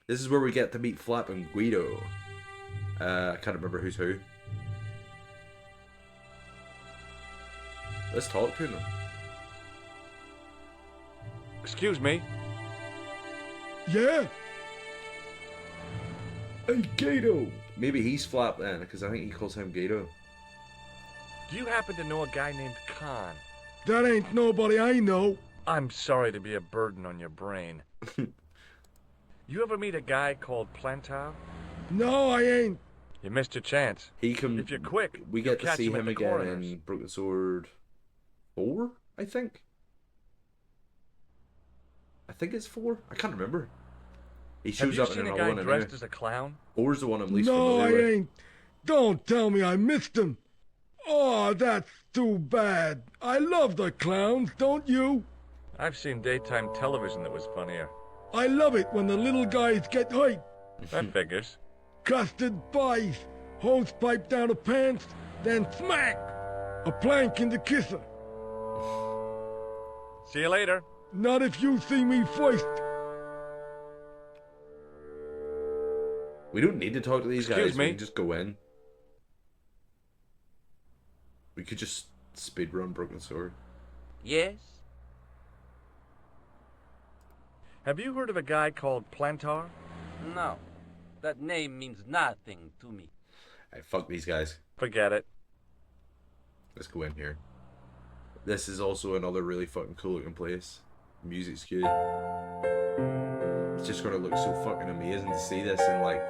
This is where we get to meet Flap and Guido. I can't remember who's who. Let's talk to them. Excuse me. Yeah? Hey, Guido. Maybe he's Flap then, because I think he calls him Guido. Do you happen to know a guy named Khan? That ain't nobody I know. I'm sorry to be a burden on your brain. You ever meet a guy called Plantar? No, I ain't. You missed your chance. He can. If you're quick, we you'll get to catch see at him the again corners. in Broken Sword 4, I think. I think it's 4. I can't remember. He Have shows you up in seen a another guy one. dressed Anyway. as a clown? 4's the one I'm least No, I familiar with. ain't. Don't tell me I missed him. Oh, that's too bad. I love the clowns, don't you? I've seen daytime television that was funnier. I love it when the little guys get hurt. That figures. Custard pies, hose pipe down the pants, then smack! A plank in the kisser. See you later. Not if you see me first. We don't need to talk to these Excuse guys. me? We can just go in. We could just speedrun Broken Sword. Yes? Have you heard of a guy called Plantar? No. That name means nothing to me. Hey, fuck these guys. Forget it. Let's go in here. This is also another really fucking cool looking place. The music's good. It's just gonna look so fucking amazing to see this in like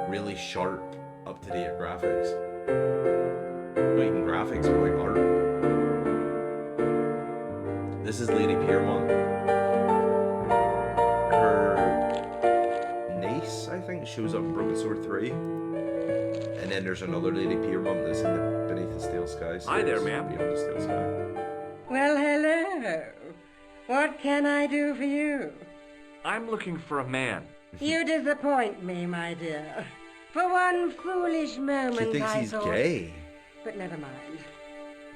really sharp, up to date graphics. Not even graphics, but like art. This is Lady Piermont. Her niece, I think, shows up in Broken Sword 3. And then there's another Lady Piermont that's in the Beneath the Steel Sky. Hi there, series, ma'am. Beyond the Steel Sky. Well, hello. What can I do for you? I'm looking for a man. You disappoint me, my dear. For one foolish moment, She thinks I he's thought... gay. But never mind.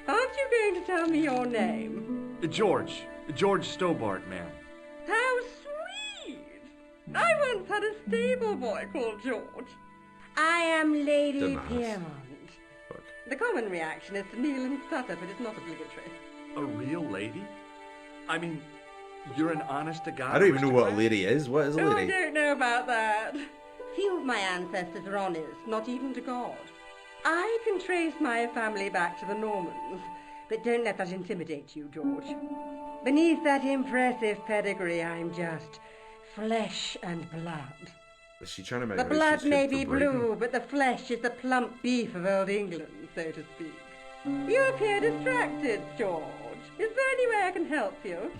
Aren't you going to tell me your name? George. George Stobart, ma'am. How sweet! I once had a stable boy called George. I am Lady Dumbass. Piermont. Fuck. The common reaction is to kneel and stutter, but it's not obligatory. A real lady? I mean, you're an honest-to-God I don't even know what a aristocrat? lady is. What is a Oh, I lady? don't know about that. Few of my ancestors are honest, not even to God. I can trace my family back to the Normans, but don't let that intimidate you, George. Beneath that impressive pedigree, I'm just flesh and blood. Is she trying to make The out blood she's may fit be for Brighton? blue, but the flesh is the plump beef of old England, so to speak. You appear distracted, George. Is there any way I can help you?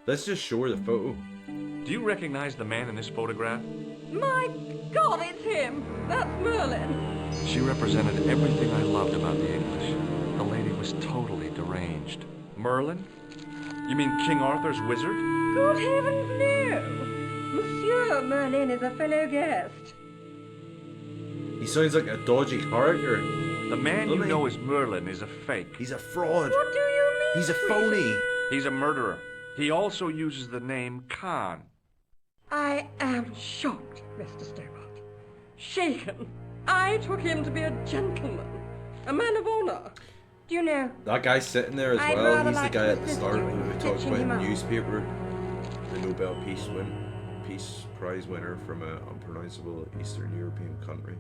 Let's just show her the photo. Do you recognize the man in this photograph? My God, it's him! That's Merlin! She represented everything I loved about the English. The lady was totally deranged. Merlin? You mean King Arthur's wizard? Good heavens, no! Monsieur Merlin is a fellow guest. He sounds like a dodgy character. The man you Really? know as Merlin is a fake. He's a fraud. What do you mean? He's a phony. He's a murderer. He also uses the name Khan. I am shocked, Mr. Stobart. Shaken. I took him to be a gentleman, a man of honor. Do you know, That guy's sitting there as I'd well. rather He's the like guy to at the assist start you who in talks stitching about him in up. the newspaper. The Nobel Peace Prize winner from an unpronounceable Eastern European country.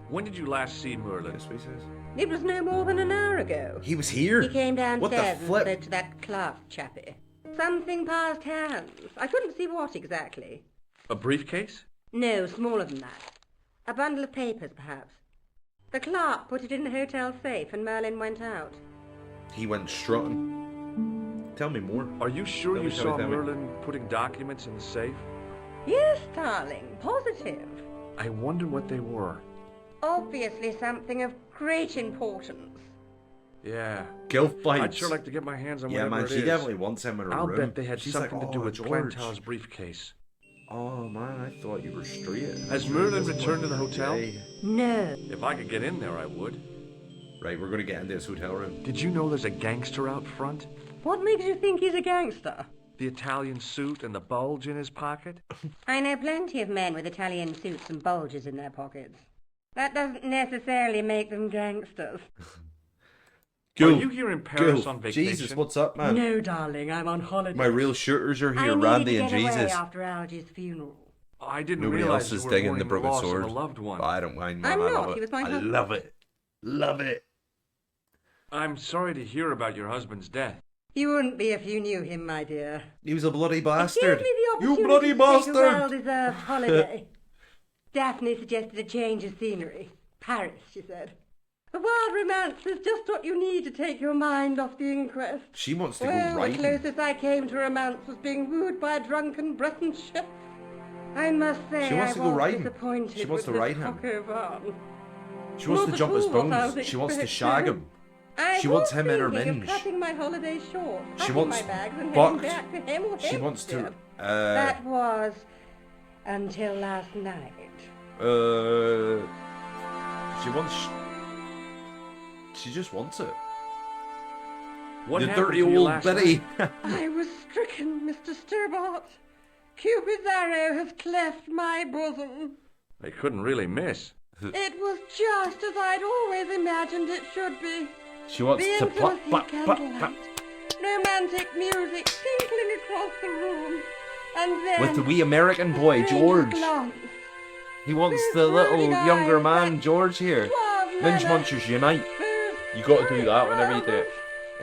When did you last see Merlin? That's what he says. it was no more than an hour ago. He was here. He came What the downstairs and flip? spoke to that Clark chappie. Something passed hands. I couldn't see what exactly. A briefcase? No, smaller than that. A bundle of papers, perhaps. The clerk put it in the hotel safe and Merlin went out. He went strutting. Tell me more. Are you sure Tell you me, saw tell me. Merlin putting documents in the safe? Yes, darling, positive. I wonder what they were. Obviously something of great importance. Yeah. Guilt fights. I'd sure like to get my hands on Yeah, whatever man, it she is. definitely wants him in her I'll room. bet they had She's something like, to do "Oh, with George." Plantar's briefcase. Oh man, I thought you were straight. Has Merlin returned to the hotel? Gay. No. If I could get in there, I would. Right, we're gonna get into his hotel room. Did you know there's a gangster out front? What makes you think he's a gangster? The Italian suit and the bulge in his pocket? I know plenty of men with Italian suits and bulges in their pockets. That doesn't necessarily make them gangsters. Are you here in Paris on vacation? Jesus, what's up, man? No, darling, I'm on holiday. My real shooters are I here, needed Randy to and get away Jesus. after Algy's funeral. I didn't Nobody realize else you is were digging mourning the broken loss of sword. a loved one. But I don't mind, man. I'm I not, love he it. was my I husband. love it. Love it. I'm sorry to hear about your husband's death. You wouldn't be if you knew him, my dear. He was a bloody It bastard. gave me the You opportunity bloody to take a bastard. well-deserved holiday. Daphne suggested a change of scenery. Paris, she said. A wild romance is just what you need to take your mind off the inquest. She wants to Well, go the riding. closest I came to romance was being wooed by a drunken Breton chef. I must say, She wants to I go was riding. disappointed She wants with to this ride him. coq au vin. She wants Not to jump at his all what I bones. was She wants to expecting. shag him. I She wants was him in her thinking of minge. cutting my holiday short, She packing wants my bags and fucked. heading back to Hemel She wants to. Hempstead. That was until last night. She wants. She just wants it. What The happened dirty to you old last Betty. night? I was stricken, Mr. Sturbart. Cupid's arrow has cleft my bosom. They couldn't really miss. It was just as I'd always imagined it should be. She wants The to pluck, intimacy pluck, pluck, pluck. candlelight, romantic music tinkling across the room, and then With the wee American boy, strange George. glance. He wants Those the little brooding younger eyes, man, that George, here. suave Minge manner, Munchers unite. those You got to do that whenever you bright do it. eyes.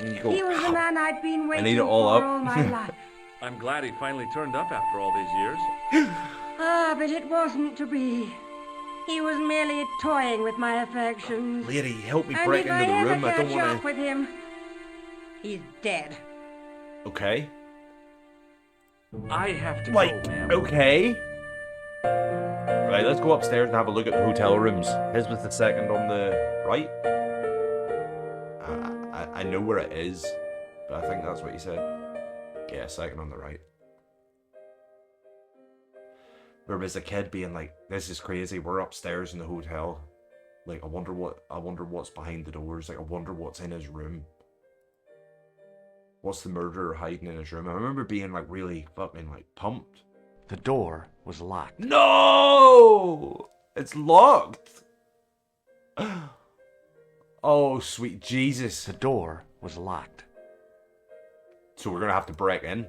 And you go. He was the man I'd been waiting eat it for all up. all my life. I'm glad he finally turned up after all these years. Ah, but it wasn't to be. He was merely toying with my affections. Lady, help me And break if into the I ever room. I don't catch want up to. with him, he's dead. Okay. I have to Like, go, ma'am. okay. Right, let's go upstairs and have a look at the hotel rooms. His was the second on the right. I know where it is, but I think that's what he said. Yeah, second on the right. There was a kid being like, "This is crazy. We're upstairs in the hotel. Like, I wonder what's behind the doors. Like, I wonder what's in his room. What's the murderer hiding in his room?" I remember being like really fucking like pumped. The door was locked. No! It's locked! Oh, sweet Jesus. The door was locked. So we're gonna have to break in.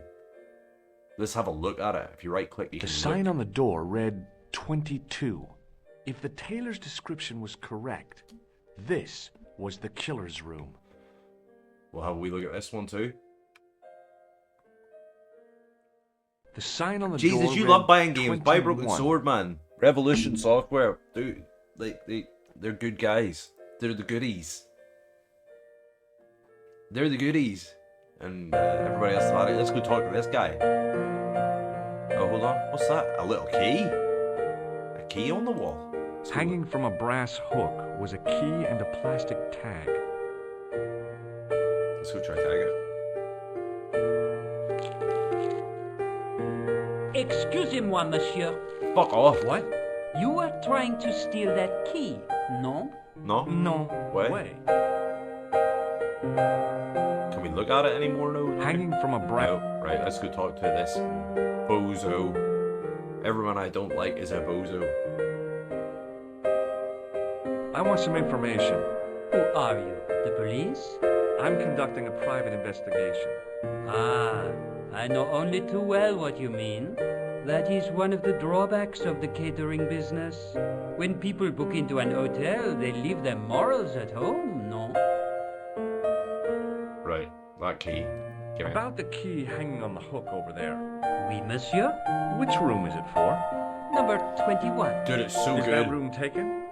Let's have a look at it. If you right click, you The can sign look. on the door read 22. If the tailor's description was correct, this was the killer's room. Well, have we look at this one too? The sign on the door Jesus, you read love buying games. Buy Broken 21. Sword, man. Revolution Software. Dude, they're good guys. They're the goodies. They're the goodies. And everybody else about it. Let's go talk to this guy. Oh, hold on. What's that? A little key? A key on the wall? Let's go Hanging from a brass hook was a key and a plastic tag. Let's go try tag it. Excusez-moi, monsieur. Fuck off. What? You were trying to steal that key, no? No? No Way. way. Can we look at it anymore now? Hanging from a brass... No. Right, let's go talk to this bozo. Everyone I don't like is a bozo. I want some information. Who are you? The police? I'm conducting a private investigation. Ah, I know only too well what you mean. That is one of the drawbacks of the catering business. When people book into an hotel, they leave their morals at home, no? Right, that key. Give me it. About the key hanging on the hook over there. Oui, monsieur. Which room is it for? Number 21. Dude, it's so Is good. that room taken?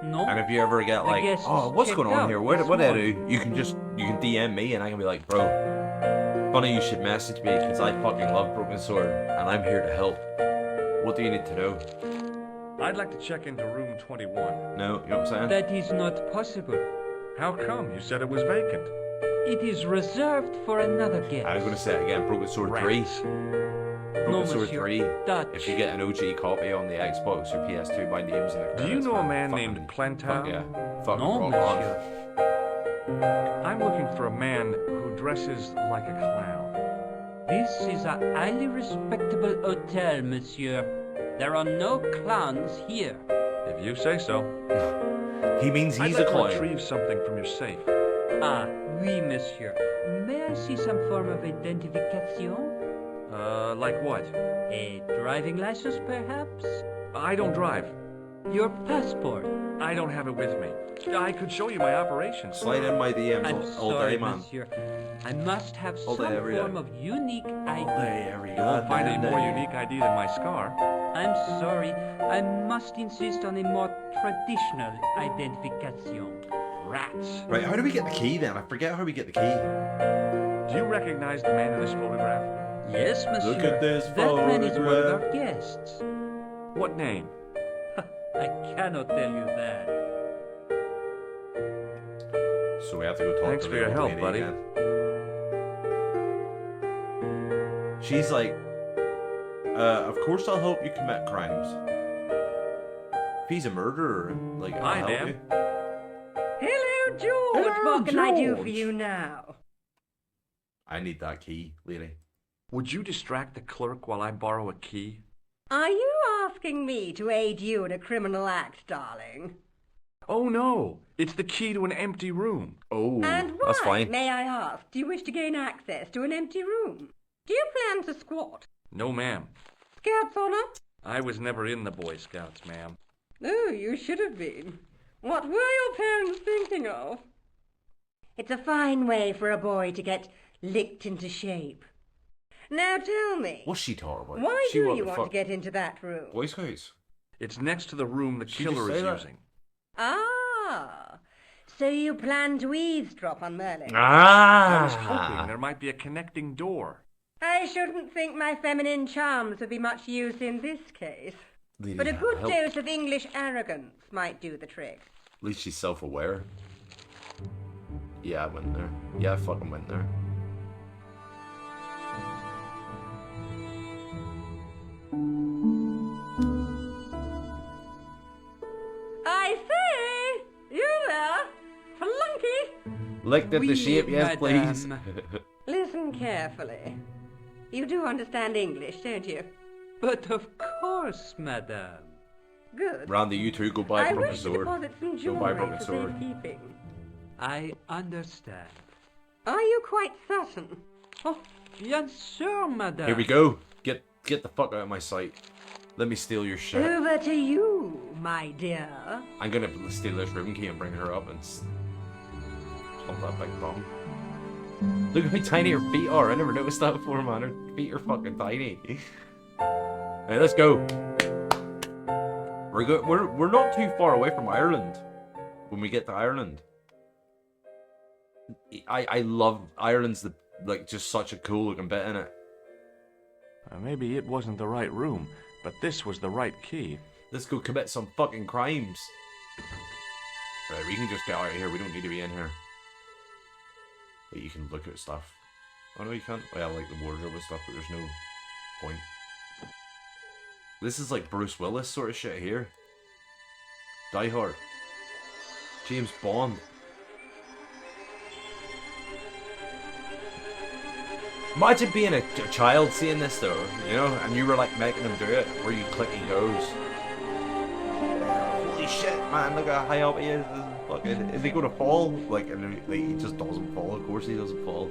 No? And if you ever get like, guests oh, what's checked going on out here? this What do I morning. do? You can DM me and I can be like, bro, funny you should message me because I fucking love Broken Sword and I'm here to help. What do you need to know? I'd like to check into room 21. No, you know what I'm saying? That is not possible. How come? You said it was vacant. It is reserved for another guest. I'm gonna say it again, Broken Sword 3. Rats. Broken No, Sword monsieur. 3. Dutch. If you get an OG copy on the Xbox or PS2, my name's in the Do you credits, know a man Fucking- named Plantow? Fuck yeah. Fucking No, rock monsieur. on. I'm looking for a man who dresses like a clown. This is a highly respectable hotel, monsieur. There are no clowns here. If you say so. He means I'd he's like a to clown. retrieve something from your safe. Ah, oui, monsieur. May I see some form of identification? Like what? A driving license, perhaps? I don't drive. Your passport? I don't have it with me. I could show you my operations. Slide in my DMs I'm all sorry, day, man. monsieur. I must have All some day, every day. form of unique ID. every You won't find a more unique ID than my scar. I'm sorry. I must insist on a more traditional identification. Rats. Right, how do we get the key then? I forget how we get the key. Do you recognize the man in this photograph? Yes, monsieur. Look at this That man is one of photograph. our guests. What name? I cannot tell you that. So we have to go talk Thanks to for the your old help, lady buddy. again. She's like, of course I'll help you commit crimes. If he's a murderer, like, I'll Hi, help ma'am. you. Hello, George. Hello, what can I do for George. you now? I need that key, lady. Would you distract the clerk while I borrow a key? Are you asking me to aid you in a criminal act, darling? Oh no! It's the key to an empty room. Oh, And why, that's fine. may I ask, do you wish to gain access to an empty room? Do you plan to squat? No, ma'am. Scouts honor? I was never in the Boy Scouts, ma'am. Oh, you should have been. What were your parents thinking of? It's a fine way for a boy to get licked into shape. Now tell me, What's she talking about? why She do what you the want fuck? to get into that room? Boy Scouts? It's next to the room the She just killer say is that? using. Ah, so you plan to eavesdrop on Merlin? I was hoping there might be a connecting door. I shouldn't think my feminine charms would be much use in this case. Lady, But a good help. dose of English arrogance might do the trick. At least she's self-aware. Yeah, I went there. Yeah, I fucking went there. I say, you there, flunky. Licked at the Oui, shape, yes, please. madame. Listen carefully. You do understand English, don't you? But of course, madame. Good. Randy, you two go buy a I broken wish to sword. deposit some Go buy a jewelry broken for sword. safekeeping. I understand. Are you quite certain? Oh, bien sûr, madame. Here we go. Get the fuck out of my sight. Let me steal your shit. Over to you, my dear. I'm gonna steal this room key and bring her up and pump that big bum. Look how tiny her feet are. I never noticed that before, man. Her feet are fucking tiny. Hey, let's go. We're not too far away from Ireland. When we get to Ireland, I love Ireland's just such a cool looking bit in it. Maybe it wasn't the right room, but this was the right key. Let's go commit some fucking crimes. Right, we can just get out of here. We don't need to be in here. But you can look at stuff. Oh no, you can't. Well, like the wardrobe and stuff, but there's no point. This is like Bruce Willis sort of shit here. Die Hard. James Bond. Imagine being a child seeing this though, you know, and you were like making them do it, where you click he goes. Holy shit, man! Look how high up he is. This is fucking. Is he gonna fall? Like, and he just doesn't fall. Of course he doesn't fall.